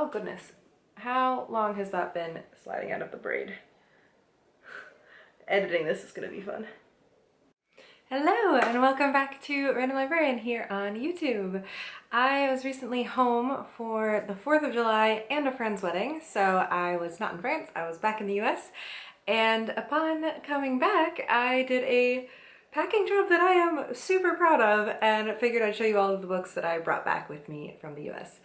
Oh goodness, how long has that been sliding out of the braid? Editing this is gonna be fun. Hello and welcome back to Random Librarian here on YouTube. I was recently home for the 4th of July and a friend's wedding, so I was not in France, I was back in the US, and upon coming back I did a packing job that I am super proud of and figured I'd show you all of the books that I brought back with me from the US.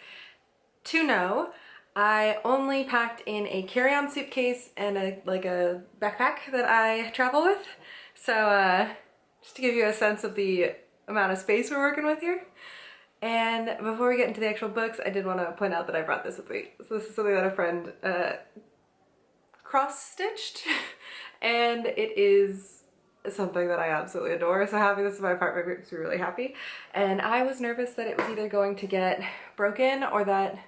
To know, I only packed in a carry-on suitcase and a backpack that I travel with, so just to give you a sense of the amount of space we're working with here. And before we get into the actual books, I did want to point out that I brought this with me. So this is something that a friend cross-stitched, and it is something that I absolutely adore. So having this in my apartment makes me really happy. And I was nervous that it was either going to get broken or that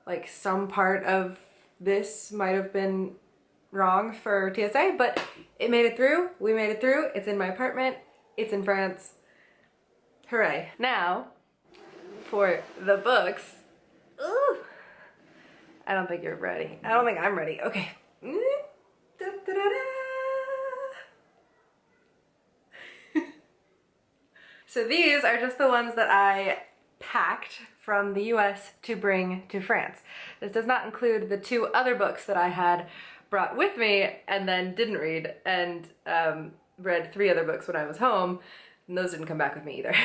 like some part of this might have been wrong for TSA, but it made it through. We made it through. It's in my apartment. It's in France. Hooray. Now, for the books. Ooh. I don't think you're ready. I don't think I'm ready. Okay. So these are just the ones that I packed from the US to bring to France. This does not include the 2 other books that I had brought with me and then didn't read, and read 3 other books when I was home, and those didn't come back with me either.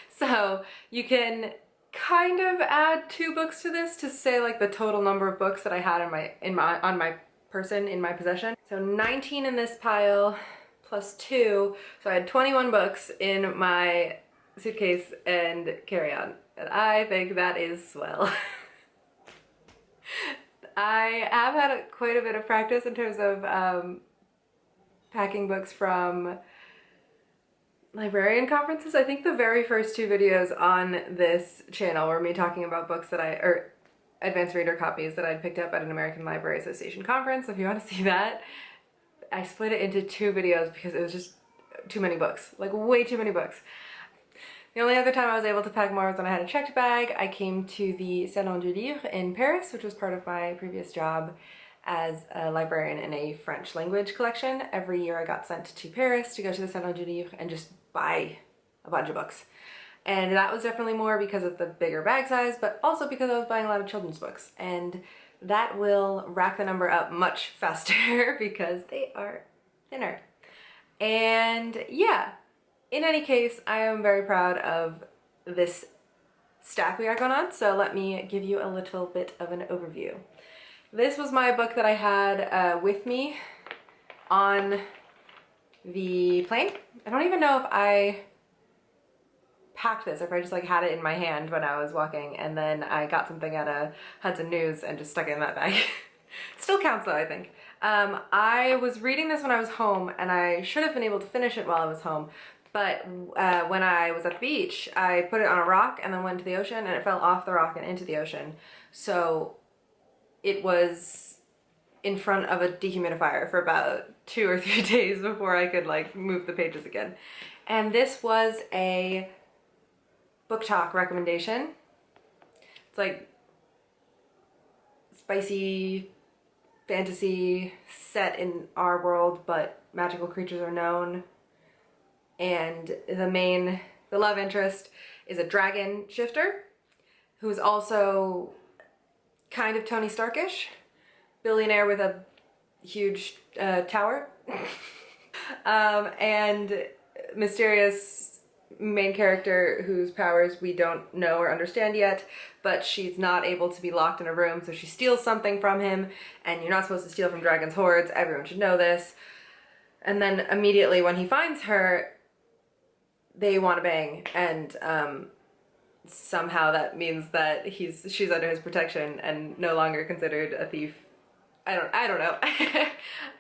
So you can kind of add 2 books to this to say like the total number of books that I had in my possession. So 19 in this pile plus 2, so I had 21 books in my suitcase and carry-on, and I think that is swell. I have had quite a bit of practice in terms of packing books from librarian conferences. I think the very first 2 videos on this channel were me talking about books that or advanced reader copies that I'd picked up at an American Library Association conference. So if you want to see that, I split it into 2 videos because it was just too many books, like way too many books. The only other time I was able to pack more was when I had a checked bag. I came to the Salon du Livre in Paris, which was part of my previous job as a librarian in a French language collection. Every year I got sent to Paris to go to the Salon du Livre and just buy a bunch of books. And that was definitely more because of the bigger bag size, but also because I was buying a lot of children's books. And that will rack the number up much faster because they are thinner. And yeah. In any case, I am very proud of this stack we got going on, so let me give you a little bit of an overview. This was my book that I had with me on the plane. I don't even know if I packed this or if I just like had it in my hand when I was walking, and then I got something at a Hudson News and just stuck it in that bag. Still counts though, I think. I was reading this when I was home, and I should have been able to finish it while I was home. But when I was at the beach, I put it on a rock and then went to the ocean, and it fell off the rock and into the ocean. So it was in front of a dehumidifier for about 2 or 3 days before I could like move the pages again. And this was a book talk recommendation. It's like spicy fantasy set in our world, but magical creatures are known. And the love interest is a dragon shifter who's also kind of Tony Starkish, billionaire with a huge tower, and mysterious main character whose powers we don't know or understand yet, but she's not able to be locked in a room, so she steals something from him, and you're not supposed to steal from dragons' hordes. Everyone should know this. And then immediately when he finds her, they want to bang, and somehow that means that she's under his protection and no longer considered a thief. I don't know.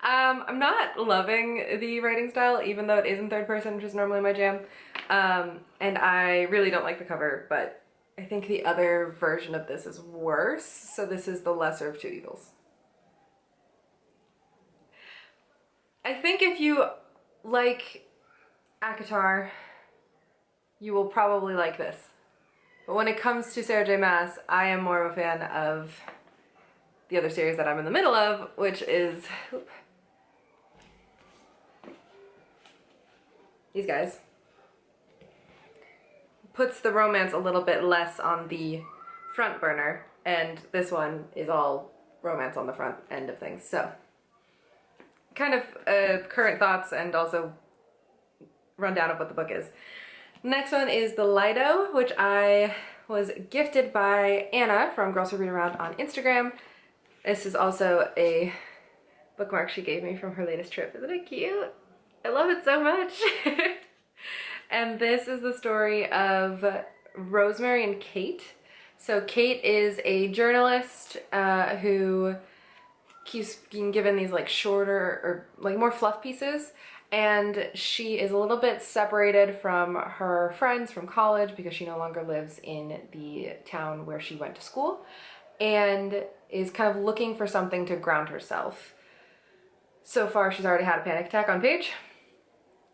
I'm not loving the writing style, even though it is in 3rd person, which is normally my jam. And I really don't like the cover, but I think the other version of this is worse, so this is the lesser of 2 evils. I think if you like ACOTAR, you will probably like this. But when it comes to Sarah J Maas, I am more of a fan of the other series that I'm in the middle of, which is these guys. Puts the romance a little bit less on the front burner, and this one is all romance on the front end of things. So kind of current thoughts and also rundown of what the book is. Next one is The Lido, which I was gifted by Anna from Girls Who Read Around on Instagram. This is also a bookmark she gave me from her latest trip. Isn't it cute? I love it so much. And this is the story of Rosemary and Kate. So Kate is a journalist who keeps being given these like shorter or like more fluff pieces, and she is a little bit separated from her friends from college because she no longer lives in the town where she went to school, and is kind of looking for something to ground herself. So far she's already had a panic attack on page.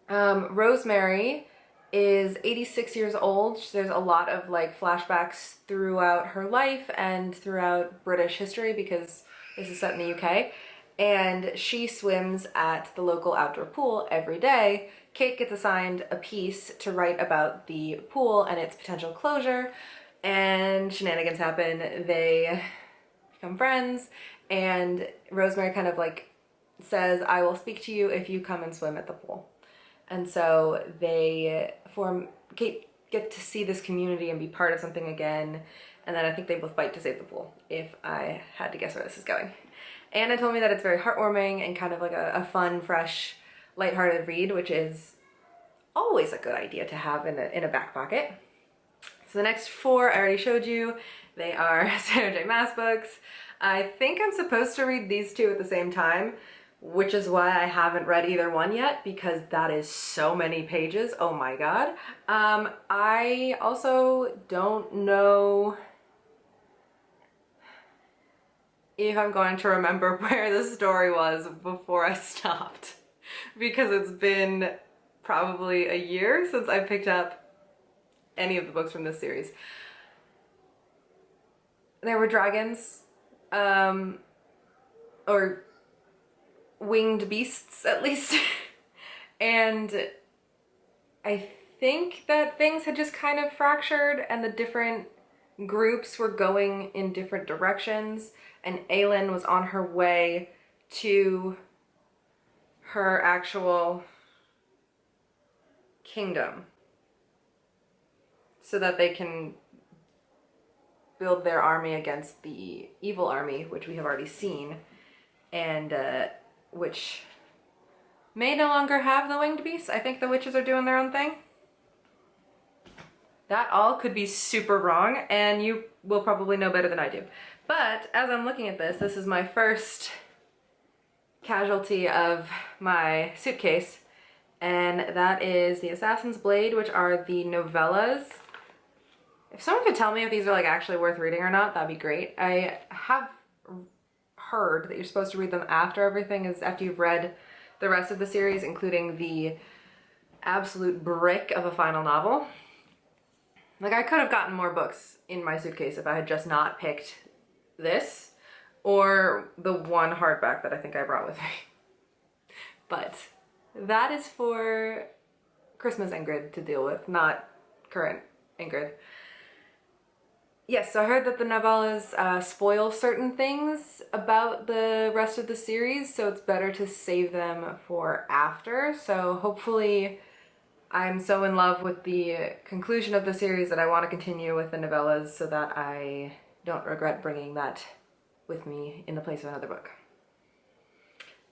Rosemary is 86 years old. There's a lot of like flashbacks throughout her life and throughout British history because this is set in the UK. And she swims at the local outdoor pool every day. Kate gets assigned a piece to write about the pool and its potential closure, and shenanigans happen. They become friends, and Rosemary kind of like says, I will speak to you if you come and swim at the pool. And so they Kate gets to see this community and be part of something again, and then I think they both fight to save the pool, if I had to guess where this is going. Anna told me that it's very heartwarming and kind of like a fun, fresh, lighthearted read, which is always a good idea to have in a back pocket. So the next four I already showed you. They are Sarah J Maas books. I think I'm supposed to read these two at the same time, which is why I haven't read either one yet, because that is so many pages. Oh my god. I also don't know if I'm going to remember where the story was before I stopped, because it's been probably a year since I picked up any of the books from this series. There were dragons, or winged beasts at least, and I think that things had just kind of fractured and the different groups were going in different directions, and Aelin was on her way to her actual kingdom so that they can build their army against the evil army, which we have already seen, and which may no longer have the winged beasts. I think the witches are doing their own thing. That all could be super wrong, and you will probably know better than I do. But as I'm looking at this, this is my first casualty of my suitcase, and that is The Assassin's Blade, which are the novellas. If someone could tell me if these are like actually worth reading or not, that'd be great. I have heard that you're supposed to read them after everything is after you've read the rest of the series, including the absolute brick of a final novel. Like, I could have gotten more books in my suitcase if I had just not picked this or the one hardback that I think I brought with me. But that is for Christmas Ingrid to deal with, not current Ingrid. Yes, so I heard that the novellas spoil certain things about the rest of the series, so it's better to save them for after. So hopefully I'm so in love with the conclusion of the series that I want to continue with the novellas so that I don't regret bringing that with me in the place of another book.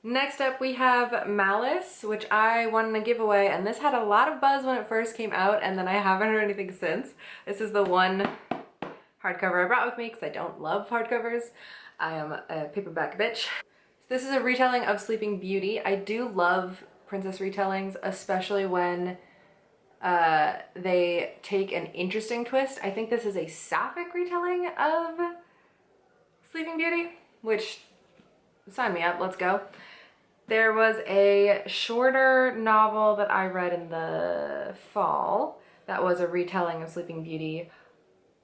Next up we have Malice, which I won in a giveaway, and this had a lot of buzz when it first came out, and then I haven't heard anything since. This is the one hardcover I brought with me because I don't love hardcovers. I am a paperback bitch. This is a retelling of Sleeping Beauty. I do love princess retellings, especially when they take an interesting twist. I think this is a sapphic retelling of Sleeping Beauty, which, sign me up, let's go. There was a shorter novel that I read in the fall that was a retelling of Sleeping Beauty.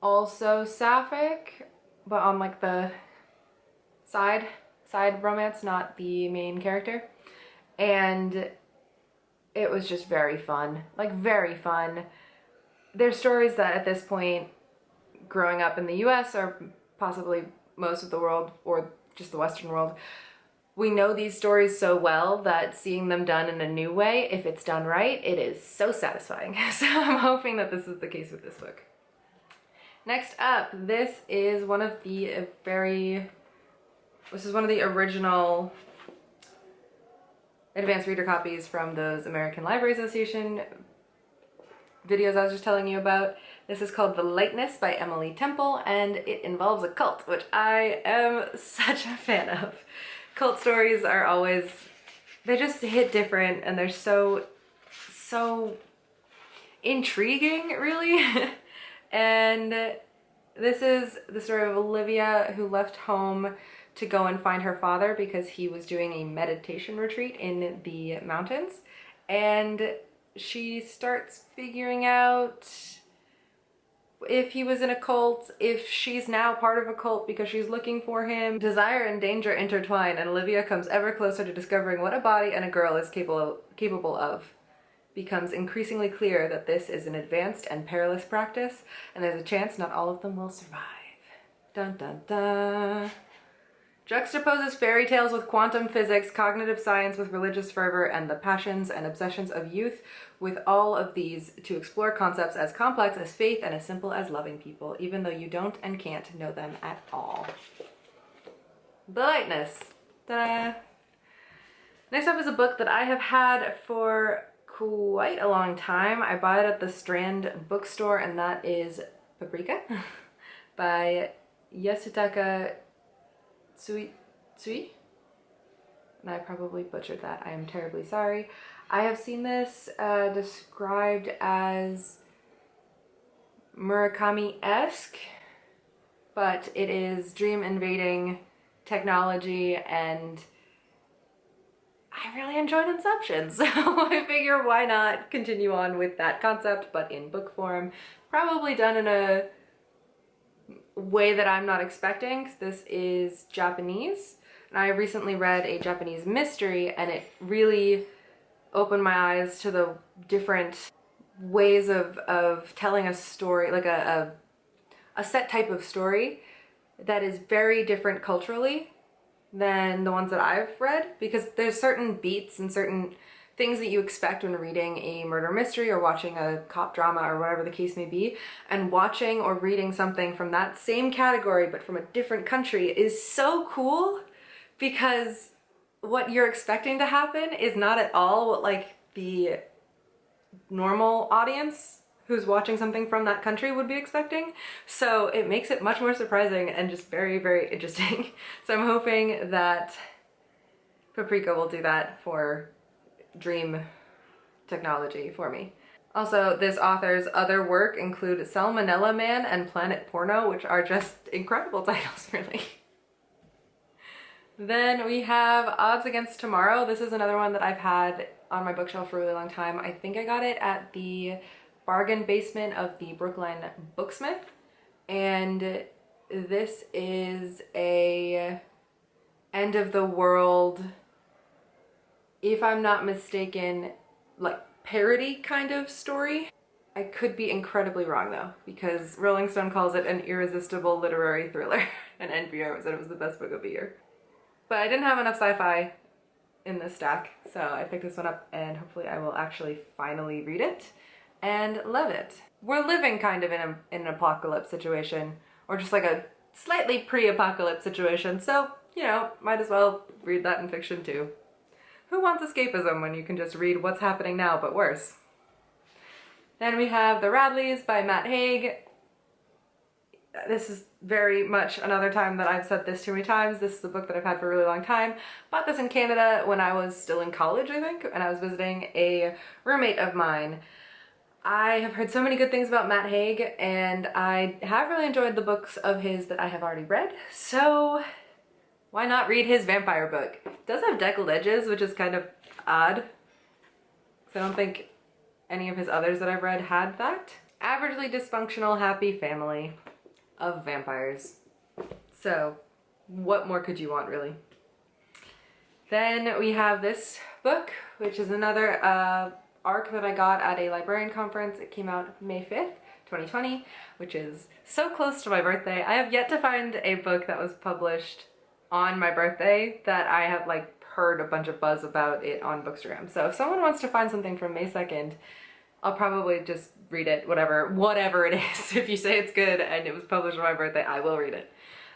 also sapphic, but on like the side romance, not the main character. And it was just very fun, like very fun. There's stories that at this point, growing up in the US or possibly most of the world or just the Western world, we know these stories so well that seeing them done in a new way, if it's done right, it is so satisfying. So I'm hoping that this is the case with this book. Next up, this is one of the original advanced reader copies from those American Library Association videos I was just telling you about. This is called The Lightness by Emily Temple, and it involves a cult, which I am such a fan of. Cult stories are always, they just hit different, and they're so intriguing, really. And this is the story of Olivia, who left home to go and find her father because he was doing a meditation retreat in the mountains. And she starts figuring out if he was in a cult, if she's now part of a cult because she's looking for him. Desire and danger intertwine, and Olivia comes ever closer to discovering what a body and a girl is capable of. Becomes increasingly clear that this is an advanced and perilous practice, and there's a chance not all of them will survive. Dun dun dun. Juxtaposes fairy tales with quantum physics, cognitive science with religious fervor, and the passions and obsessions of youth with all of these to explore concepts as complex as faith and as simple as loving people, even though you don't and can't know them at all. The Lightness. Ta-da! Next up is a book that I have had for quite a long time. I bought it at the Strand bookstore, and that is Paprika by Yasutaka Tsui? And I probably butchered that. I am terribly sorry. I have seen this described as Murakami-esque, but it is dream invading technology, and I really enjoyed Inception, so I figure why not continue on with that concept, but in book form. Probably done in a way that I'm not expecting, because this is Japanese. And I recently read a Japanese mystery, and it really opened my eyes to the different ways of telling a story, like a set type of story that is very different culturally than the ones that I've read, because there's certain beats and certain things that you expect when reading a murder mystery or watching a cop drama or whatever the case may be, and watching or reading something from that same category but from a different country is so cool, because what you're expecting to happen is not at all what like the normal audience who's watching something from that country would be expecting. So it makes it much more surprising and just very, very interesting. So I'm hoping that Paprika will do that for dream technology for me. Also, this author's other work include Salmonella Man and Planet Porno, which are just incredible titles, really. Then we have Odds Against Tomorrow. This is another one that I've had on my bookshelf for a really long time. I think I got it at the bargain basement of the Brookline Booksmith. And this is a end of the world, if I'm not mistaken, like parody kind of story. I could be incredibly wrong though, because Rolling Stone calls it an irresistible literary thriller, and NPR said it was the best book of the year. But I didn't have enough sci-fi in this stack, so I picked this one up, and hopefully I will actually finally read it and love it. We're living kind of in an apocalypse situation, or just like a slightly pre-apocalypse situation, so, you know, might as well read that in fiction too. Who wants escapism when you can just read what's happening now, but worse? Then we have The Radleys by Matt Haig. This is very much another time that I've said this too many times. This is a book that I've had for a really long time. Bought this in Canada when I was still in college, I think, and I was visiting a roommate of mine. I have heard so many good things about Matt Haig, and I have really enjoyed the books of his that I have already read, so why not read his vampire book? It does have deckled edges, which is kind of odd, so I don't think any of his others that I've read had that. Averagely Dysfunctional Happy Family. of vampires. So what more could you want, really? Then we have this book, which is another ARC that I got at a librarian conference. It came out May 5th, 2020, which is so close to my birthday. I have yet to find a book that was published on my birthday that I have like heard a bunch of buzz about it on Bookstagram. So if someone wants to find something from May 2nd, I'll probably just read it, whatever it is. If you say it's good and it was published on my birthday, I will read it.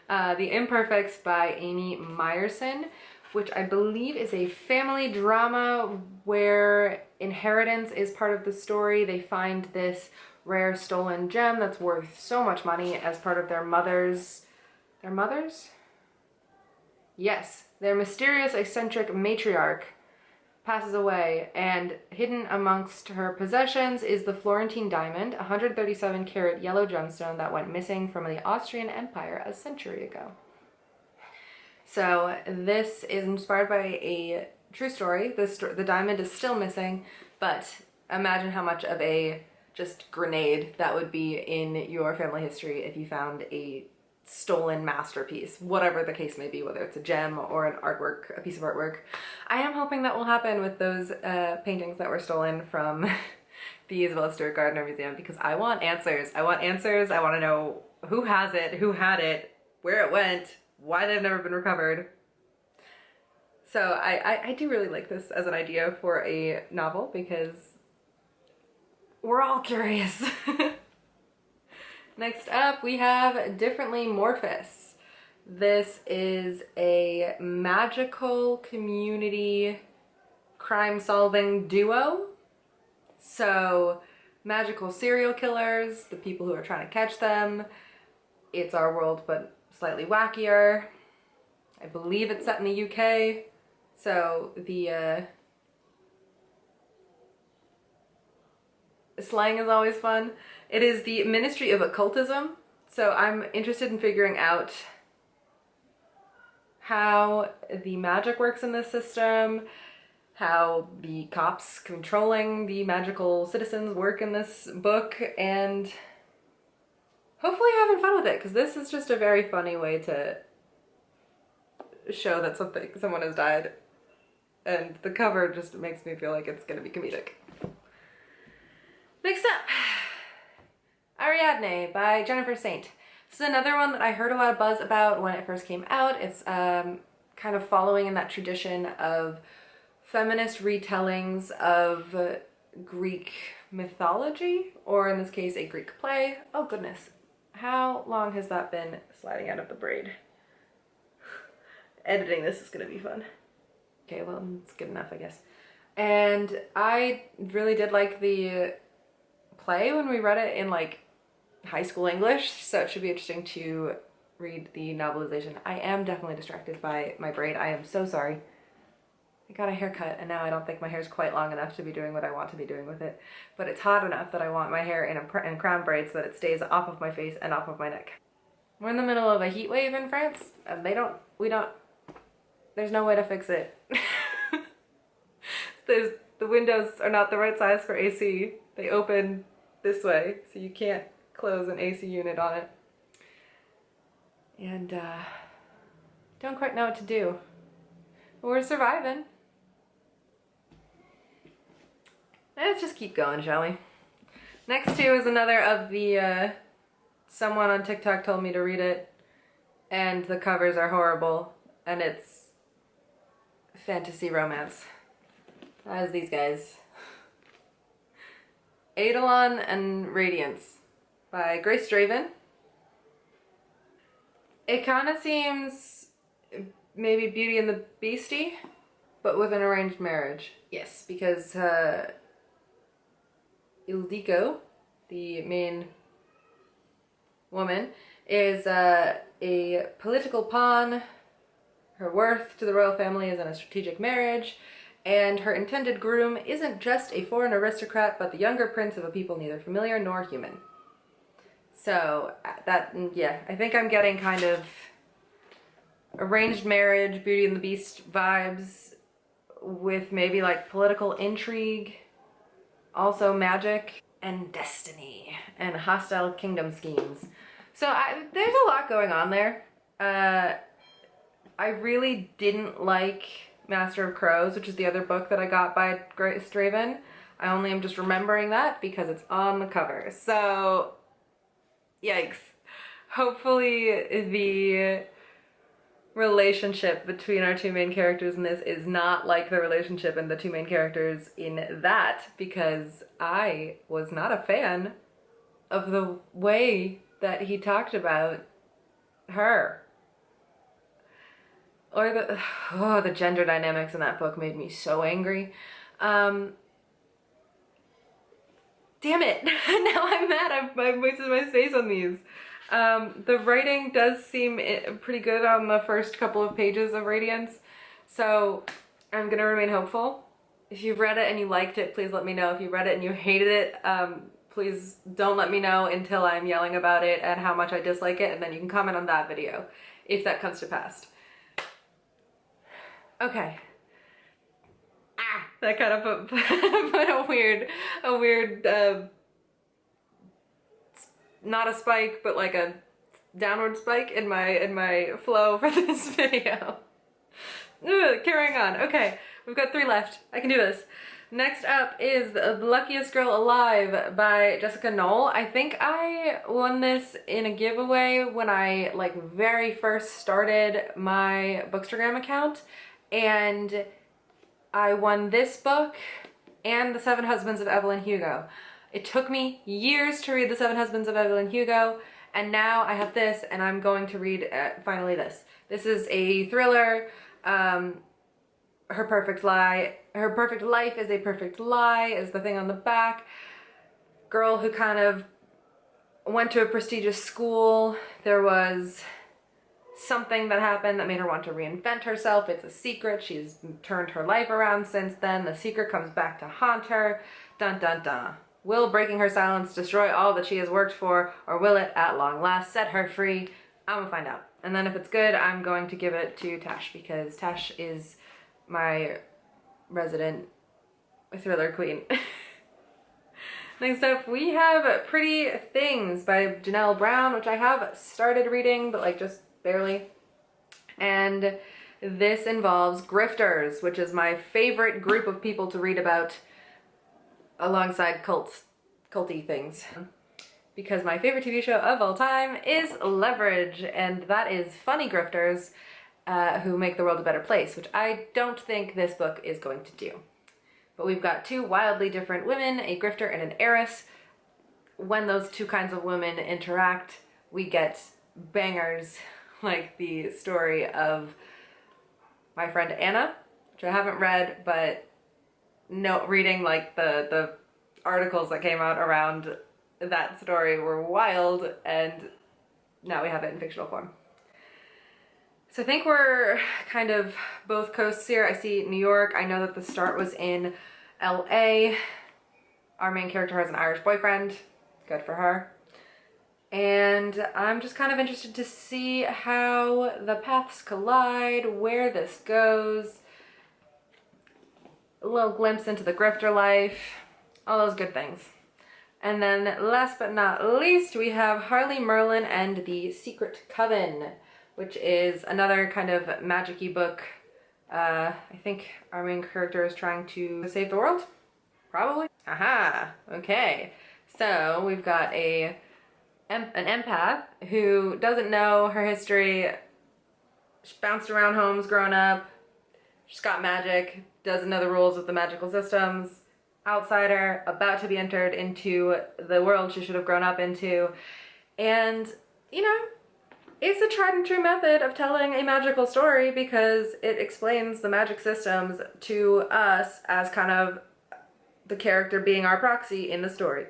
The Imperfects by Amy Myerson, which I believe is a family drama where inheritance is part of the story. They find this rare stolen gem that's worth so much money as part of their mother's... Their mother's? Yes, their mysterious eccentric matriarch passes away, and hidden amongst her possessions is the Florentine diamond, a 137 carat yellow gemstone that went missing from the Austrian Empire a century ago. So this is inspired by a true story. The diamond is still missing, but imagine how much of a just grenade that would be in your family history if you found a stolen masterpiece, whatever the case may be, whether it's a gem or an artwork, a piece of artwork. I am hoping that will happen with those paintings that were stolen from the Isabella Stewart Gardner Museum, because I want answers. I want answers. I want to know who has it, who had it, where it went, why they've never been recovered. So I do really like this as an idea for a novel, because we're all curious. Next up, we have Differently Morphous. This is a magical community crime-solving duo. So, magical serial killers, the people who are trying to catch them. It's our world, but slightly wackier. I believe it's set in the UK. So, the slang is always fun. It is the Ministry of Occultism, so I'm interested in figuring out how the magic works in this system, how the cops controlling the magical citizens work in this book, and hopefully having fun with it, because this is just a very funny way to show that someone has died, and the cover just makes me feel like it's going to be comedic. Next up, Ariadne by Jennifer Saint. This is another one that I heard a lot of buzz about when it first came out. It's kind of following in that tradition of feminist retellings of Greek mythology, or in this case, a Greek play. Oh goodness, how long has that been sliding out of the braid? Editing this is gonna be fun. Okay, well, it's good enough, I guess. And I really did like the play when we read it in like high school English, so it should be interesting to read the novelization. I am definitely distracted by my braid. I am so sorry. I got a haircut and now I don't think my hair's quite long enough to be doing what I want to be doing with it, but it's hot enough that I want my hair in crown braids so that it stays off of my face and off of my neck. We're in the middle of a heat wave in France, and there's no way to fix it. The windows are not the right size for AC. They open this way, so you can't close an AC unit on it. And don't quite know what to do. But we're surviving. Let's just keep going, shall we? Next two is another of the someone on TikTok told me to read it, and the covers are horrible, and it's fantasy romance. As these guys. Eidolon and Radiance by Grace Draven. It kind of seems maybe Beauty and the Beastie, but with an arranged marriage. Yes, because Ildiko, the main woman, is a political pawn. Her worth to the royal family is in a strategic marriage, and her intended groom isn't just a foreign aristocrat, but the younger prince of a people neither familiar nor human. So that, yeah, I think I'm getting kind of arranged marriage, Beauty and the Beast vibes with maybe like political intrigue, also magic and destiny and hostile kingdom schemes. There's a lot going on there. I really didn't like Master of Crows, which is the other book that I got by Grace Draven. I only am just remembering that because it's on the cover. So, yikes. Hopefully the relationship between our two main characters in this is not like the relationship in the two main characters in that, because I was not a fan of the way that he talked about her. Or the gender dynamics in that book made me so angry. Damn it! Now I'm mad. I've wasted my space on these. The writing does seem pretty good on the first couple of pages of Radiance, so I'm gonna remain hopeful. If you've read it and you liked it, please let me know. If you read it and you hated it, please don't let me know until I'm yelling about it and how much I dislike it, and then you can comment on that video if that comes to pass. Okay. That kind of put a weird, not a spike, but like a downward spike in my flow for this video. Carrying on. Okay, we've got 3 left. I can do this. Next up is The Luckiest Girl Alive by Jessica Knoll. I think I won this in a giveaway when I very first started my Bookstagram account, and I won this book and The Seven Husbands of Evelyn Hugo. It took me years to read The Seven Husbands of Evelyn Hugo, and now I have this, and I'm going to read finally this. This is a thriller. Her Perfect Life is a Perfect Lie is the thing on the back. Girl who kind of went to a prestigious school. There was something that happened that made her want to reinvent herself. It's a secret. She's turned her life around since then. The secret comes back to haunt her. Dun dun dun. Will breaking her silence destroy all that she has worked for, or will it, at long last, set her free? I'm gonna find out. And then if it's good, I'm going to give it to Tash, because Tash is my resident thriller queen. Next up, we have Pretty Things by Janelle Brown, which I have started reading, but just barely. And this involves grifters, which is my favorite group of people to read about alongside culty things. Because my favorite TV show of all time is Leverage, and that is funny grifters who make the world a better place, which I don't think this book is going to do. But we've got 2 wildly different women, a grifter and an heiress. When those 2 kinds of women interact, we get bangers like the story of my friend Anna, which I haven't read, but reading the articles that came out around that story were wild, and now we have it in fictional form. So I think we're kind of both coasts here. I see New York. I know that the start was in LA. Our main character has an Irish boyfriend. Good for her. And I'm just kind of interested to see how the paths collide, where this goes. A little glimpse into the grifter life, all those good things. And then last but not least, we have Harley Merlin and the Secret Coven, which is another kind of magic-y book. I think our main character is trying to save the world, probably. Aha, okay. So we've got an empath who doesn't know her history. She bounced around homes growing up. She's got magic, doesn't know the rules of the magical systems. Outsider, about to be entered into the world she should have grown up into. And, it's a tried and true method of telling a magical story because it explains the magic systems to us as kind of the character being our proxy in the story.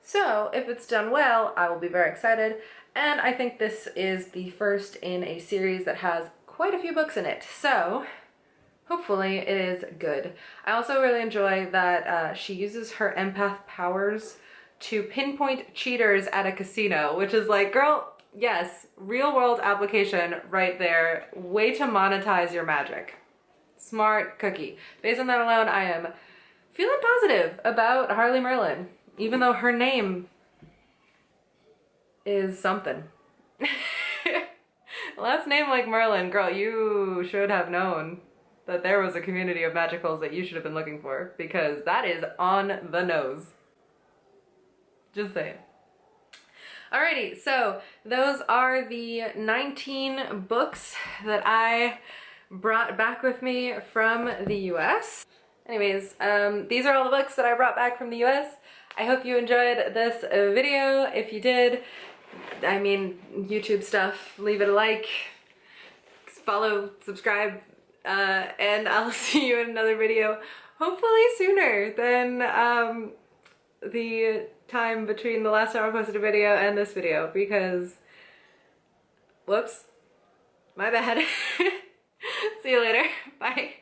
So, if it's done well, I will be very excited. And I think this is the first in a series that has quite a few books in it. So, hopefully it is good. I also really enjoy that she uses her empath powers to pinpoint cheaters at a casino, which is girl, yes, real world application right there. Way to monetize your magic. Smart cookie. Based on that alone, I am feeling positive about Harley Merlin, even though her name is something. Last name like Merlin, girl, you should have known that there was a community of magicals that you should have been looking for, because that is on the nose. Just saying. Alrighty, so those are the 19 books that I brought back with me from the US. Anyways, these are all the books that I brought back from the US. I hope you enjoyed this video. If you did, I mean, YouTube stuff, leave it a like, follow, subscribe, and I'll see you in another video, hopefully sooner than the time between the last time I posted a video and this video, because, whoops, my bad. See you later, bye.